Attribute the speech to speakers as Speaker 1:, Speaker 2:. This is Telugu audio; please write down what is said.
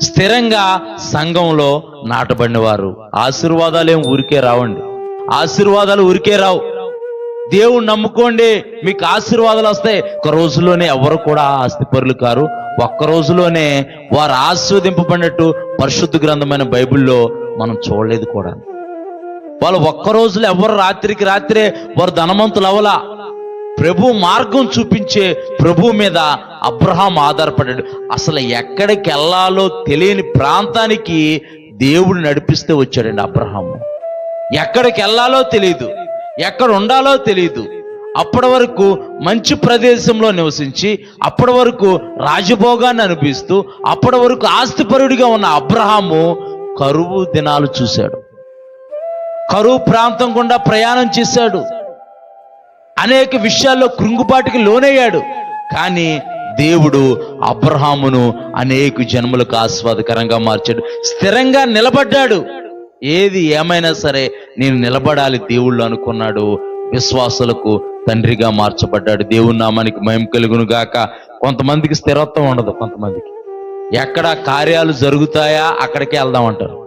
Speaker 1: స్థిరంగా సంఘంలో నాటబడిన వారు. ఆశీర్వాదాలు ఏం ఊరికే రావండి, ఆశీర్వాదాలు ఊరికే రావు. దేవుణ్ణి నమ్ముకోండి, మీకు ఆశీర్వాదాలు వస్తాయి. ఒక్క రోజులోనే ఎవరు కూడా ఆస్తిపరులు కారు. ఒక్క రోజులోనే వారు ఆశీర్వదింపబడినట్టు పరిశుద్ధ గ్రంథమైన బైబిల్లో మనం చూడలేదు కూడా. వాళ్ళు ఒక్క రోజులో ఎవరు రాత్రికి రాత్రే వారు ధనవంతులు అవలా. ప్రభు మార్గం చూపించే ప్రభు మీద అబ్రహాం ఆధారపడ్డాడు. అసలు ఎక్కడికి వెళ్ళాలో తెలియని ప్రాంతానికి దేవుడు నడిపిస్తే వచ్చాడండి అబ్రహాము. ఎక్కడికి వెళ్ళాలో తెలియదు, ఎక్కడ ఉండాలో తెలియదు. అప్పటి వరకు మంచి ప్రదేశంలో నివసించి, అప్పటి వరకు రాజభోగాన్ని అనిపిస్తూ, అప్పటి వరకు ఆస్తిపరుడిగా ఉన్న అబ్రహాము కరువు దినాలు చూశాడు. కరువు ప్రాంతం గుండా ప్రయాణం చేశాడు. అనేక విషయాల్లో కృంగుబాటుకి లోనయ్యాడు. కానీ దేవుడు అబ్రహామును అనేక జన్మలకు ఆస్వాదకరంగా మార్చాడు. స్థిరంగా నిలబడ్డాడు. ఏది ఏమైనా సరే నేను నిలబడాలి దేవుళ్ళు అనుకున్నాడు. విశ్వాసులకు తండ్రిగా మార్చబడ్డాడు. దేవుని నామానికి మహిమ కలుగును గాక. కొంతమందికి స్థిరత్వం ఉండదు. కొంతమందికి ఎక్కడ కార్యాలు జరుగుతాయా అక్కడికే వెళ్దామంటారు.